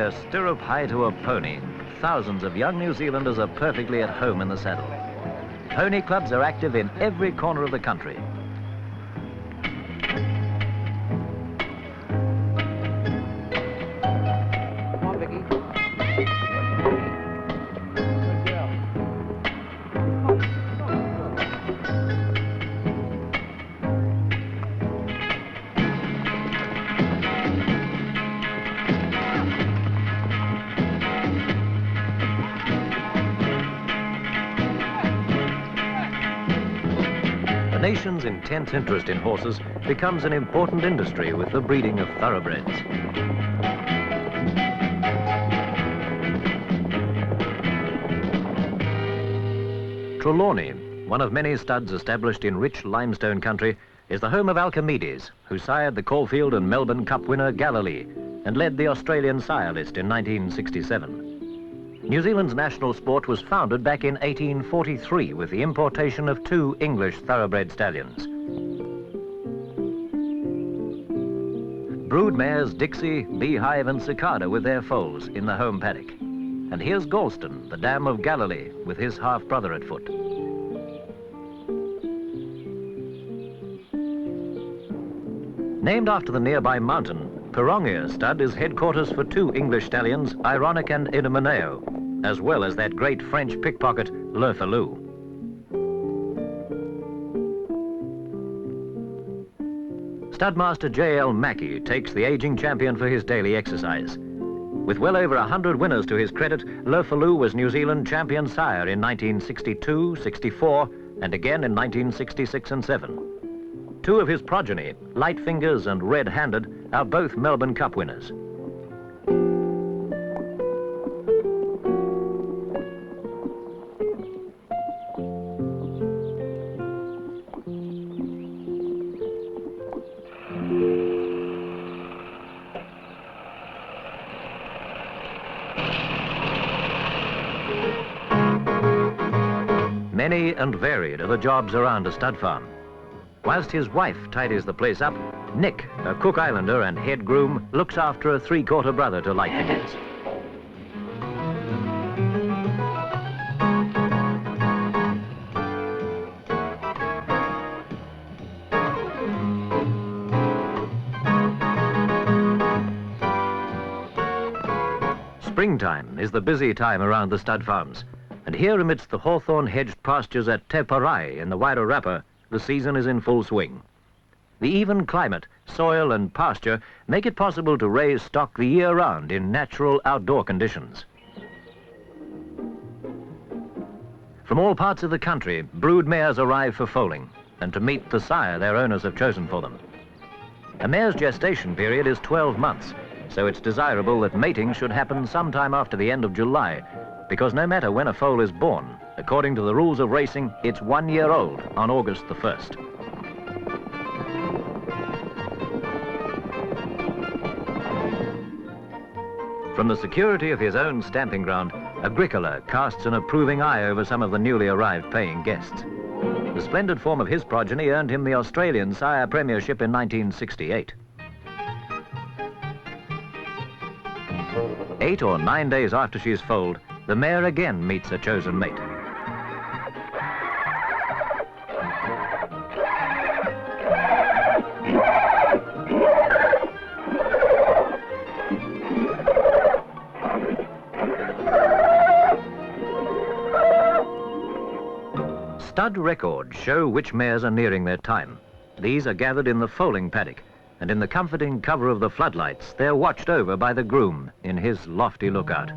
a stirrup high to a pony, thousands of young New Zealanders are perfectly at home in the saddle. Pony clubs are active in every corner of the country. Come on, Vicky. Good girl. The nation's intense interest in horses becomes an important industry with the breeding of thoroughbreds. Trelawney, one of many studs established in rich limestone country, is the home of Alcimedes, who sired the Caulfield and Melbourne Cup winner Galilee and led the Australian sire list in 1967. New Zealand's national sport was founded back in 1843 with the importation of 2 English thoroughbred stallions. Brood mares Dixie, Beehive and Cicada with their foals in the home paddock. And here's Galston, the dam of Galilee, with his half-brother at foot. Named after the nearby mountain, Pirongia stud is headquarters for 2 English stallions, Ironic and Idomeneo, as well as that great French pickpocket, Le Fallou. Studmaster J.L. Mackey takes the aging champion for his daily exercise. With well over 100 winners to his credit, Le Fallou was New Zealand champion sire in 1962, 64, and again in 1966 and 7. 2 of his progeny, Lightfingers and Red-Handed, are both Melbourne Cup winners. Many and varied are the jobs around a stud farm. Whilst his wife tidies the place up, Nick, a Cook Islander and head groom, looks after a 3/4 brother to Lightfingers. Springtime is the busy time around the stud farms, and here amidst the hawthorn-hedged pastures at Te Parai in the Wairarapa, the season is in full swing. The even climate, soil and pasture make it possible to raise stock the year round in natural outdoor conditions. From all parts of the country, brood mares arrive for foaling and to meet the sire their owners have chosen for them. A mare's gestation period is 12 months, so it's desirable that mating should happen sometime after the end of July, because no matter when a foal is born, according to the rules of racing, it's 1 year old on August the 1st. From the security of his own stamping ground, Agricola casts an approving eye over some of the newly arrived paying guests. The splendid form of his progeny earned him the Australian sire premiership in 1968. 8 or 9 days after she's foaled, the mare again meets a chosen mate. Stud records show which mares are nearing their time. These are gathered in the foaling paddock, and in the comforting cover of the floodlights, they're watched over by the groom in his lofty lookout.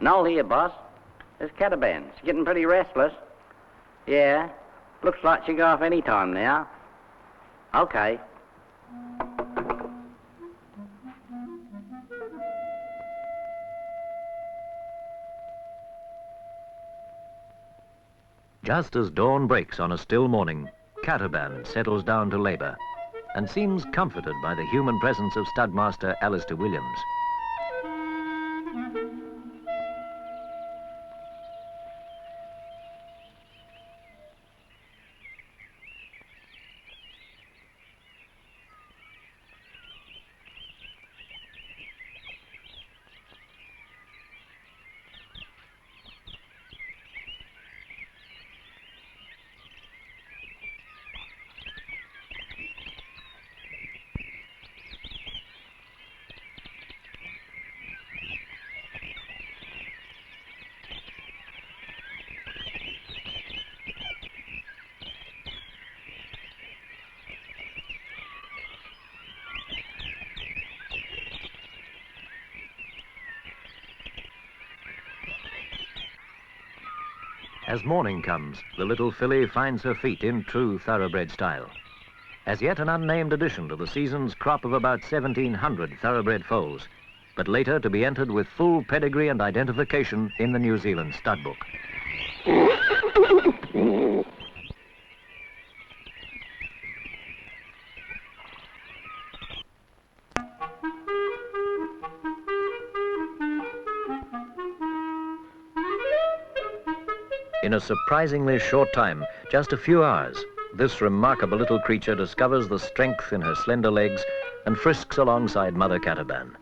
Noel here, boss. This Cataban's getting pretty restless. Yeah. Looks like she'll go off any time now. Okay. Just as dawn breaks on a still morning, Cataban settles down to labour and seems comforted by the human presence of studmaster Alistair Williams. As morning comes, the little filly finds her feet in true thoroughbred style. As yet an unnamed addition to the season's crop of about 1,700 thoroughbred foals, but later to be entered with full pedigree and identification in the New Zealand stud book. In a surprisingly short time, just a few hours, this remarkable little creature discovers the strength in her slender legs and frisks alongside Mother Cataban.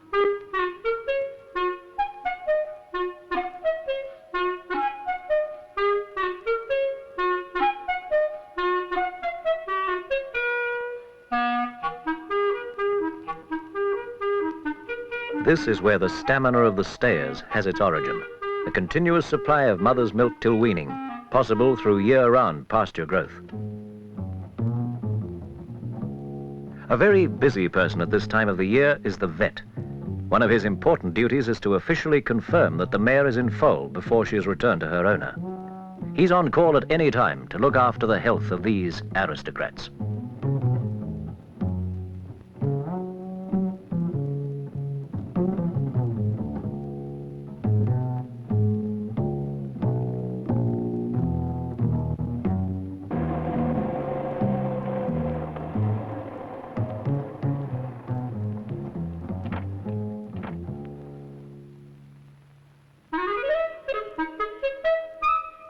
This is where the stamina of the stayers has its origin. A continuous supply of mother's milk till weaning, possible through year-round pasture growth. A very busy person at this time of the year is the vet. One of his important duties is to officially confirm that the mare is in foal before she is returned to her owner. He's on call at any time to look after the health of these aristocrats.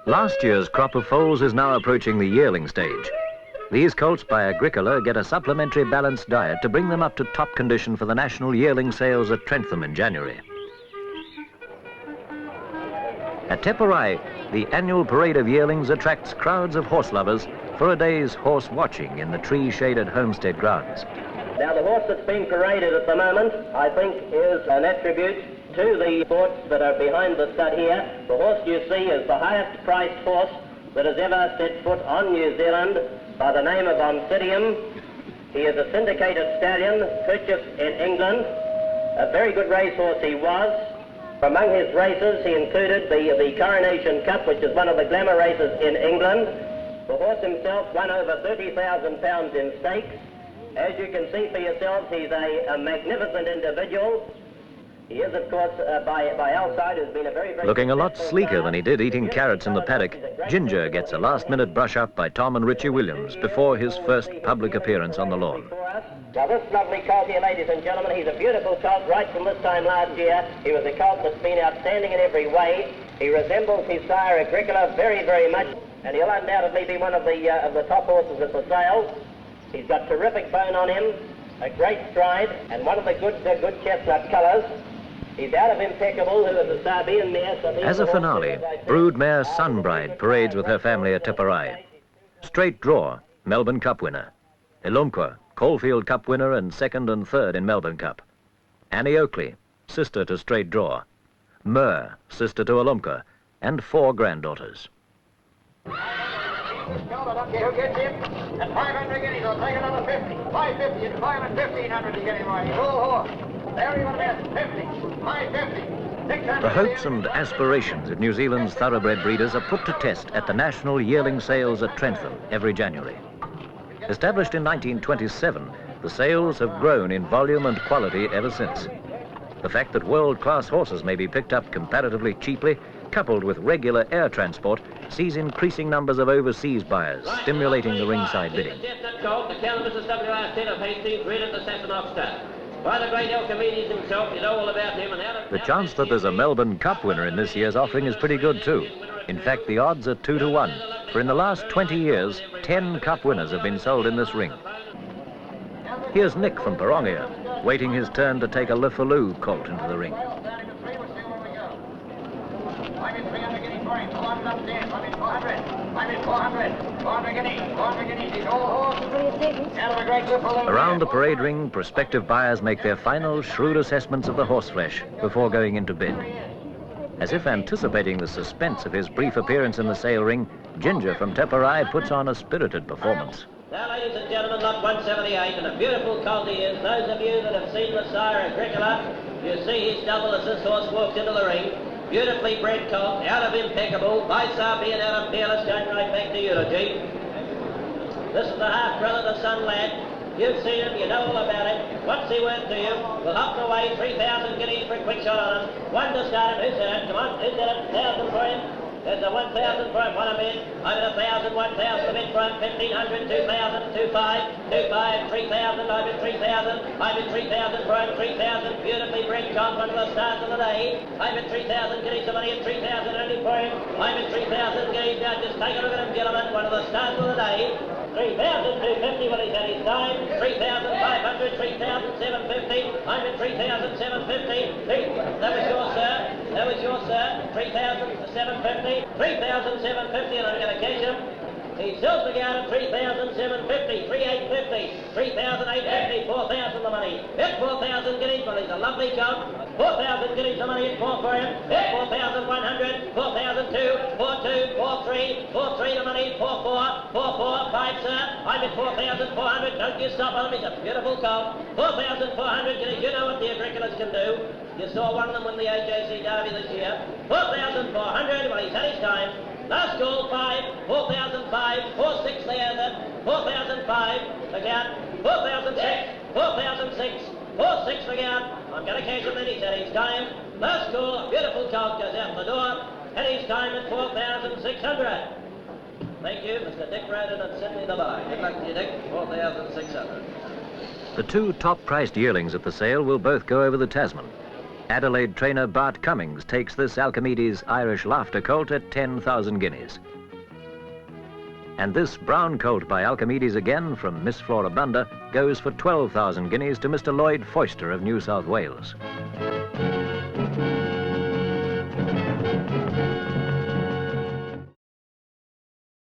Last year's crop of foals is now approaching the yearling stage. These colts by Agricola get a supplementary balanced diet to bring them up to top condition for the national yearling sales at Trentham in January. At Teparai, the annual parade of yearlings attracts crowds of horse lovers for a day's horse watching in the tree-shaded homestead grounds. Now, the horse that's being paraded at the moment, I think, is an attribute to the thoughts that are behind the stud here. The horse you see is the highest priced horse that has ever set foot on New Zealand, by the name of Oncidium. He is a syndicated stallion purchased in England. A very good racehorse he was. Among his races he included the Coronation Cup, which is one of the glamour races in England. The horse himself won over £30,000 in stakes. As you can see for yourselves, he's a magnificent individual. He is, of course, by outside, has been a very... Looking a lot sleeker than he did eating carrots in the paddock, Ginger gets a last-minute brush-up by Tom and Richie Williams before his first public appearance on the lawn. Now, this lovely colt here, ladies and gentlemen, he's a beautiful colt right from this time last year. He was a colt that's been outstanding in every way. He resembles his sire, Agricola, very, very much, and he'll undoubtedly be one of the top horses at the sale. He's got terrific bone on him, a great stride, and one of the good chestnut colours. He's out of Impeccable, who is a Sarbian mare. As a finale, broodmare Sunbride parades with her family at Teparai. Straight Draw, Melbourne Cup winner. Ilumqua, Caulfield Cup winner and second and third in Melbourne Cup. Annie Oakley, sister to Straight Draw. Mur, sister to Ilumqua, and 4 granddaughters. I don't care who gets him. At 500 guineas, I'll take another 50. 550 and 5 and 1,500 to get him right. He's all horse. There you want to bet. 50. 550. The hopes and aspirations of New Zealand's thoroughbred breeders are put to test at the national yearling sales at Trentham every January. Established in 1927, the sales have grown in volume and quality ever since. The fact that world-class horses may be picked up comparatively cheaply, coupled with regular air transport, sees increasing numbers of overseas buyers, stimulating the ringside bidding. The chance that there's a Melbourne Cup winner in this year's offering is pretty good too. In fact, the odds are 2 to 1, for in the last 20 years, 10 Cup winners have been sold in this ring. Here's Nick from Parongia, waiting his turn to take a Lefaloo colt into the ring. Around the parade ring, prospective buyers make their final shrewd assessments of the horseflesh before going into bid. As if anticipating the suspense of his brief appearance in the sale ring, Ginger from Teparai puts on a spirited performance. Now, ladies and gentlemen, lot 178, and a beautiful colt he is. Those of you that have seen the sire Agricola, you see his double as this horse walks into the ring. Beautifully bred colt, out of impeccable, by being out of fearless, going right back to eulogy. This is the half-brother, the son lad. You've seen him, you know all about it. What's he worth to you? We'll hop away, 3,000 guineas for a quick shot on him. One to start him. Who's that? Come on, who's that? 1,000 for him. There's a 1,000 for him. One a bid. Over 1,000, 1,000 a bid for him. 1,500, 2,000, 2,500, 2,500, 3,000, over 3,000, over 3,000 for him. 3,000, beautifully bred colt, one of the stars of the day. Over 3,000 guineas of money and 3,000 only for him. Over 3,000 guineas. Now just take a look at him, gentlemen. One of the stars of the day. 3,250 when he's had his time. 3,500, 3,750. I'm at 3,750. That was yours, sir. That was yours, sir. 3,750. 3,750, and I'm going to catch him. He sells the gown at 3,750, 3,850, 3,850, 4,000 the money. Hit 4,000 guineas, well, he's a lovely colt. 4,000 guineas the money, hit 4 for him. Hit 4,100, 4,002, 4,2, 4,3, 4,3 the money, 4,4, 4,4, 5, sir. I'm at 4,400, don't you stop on him, he's a beautiful colt. 4,400 guineas, you know what the Agricolas can do. You saw one of them win the AJC Derby this year. 4,400, well, he's had his time. Last call, 5, 4,005, 4,6 the other, 4,005, the count, 4,006, 4,006, 4,6 the count. I'm going to catch him, then he's had his time. Last call, a beautiful colt goes out the door, had his time at 4,600. Thank you, Mr. Dick Braden and Sidney the Bye. Good luck to you, Dick, 4,600. The 2 top-priced yearlings at the sale will both go over the Tasman. Adelaide trainer Bart Cummings takes this Alchemedes Irish Laughter colt at 10,000 guineas. And this brown colt by Alchemedes again from Miss Florabunda goes for 12,000 guineas to Mr. Lloyd Foister of New South Wales.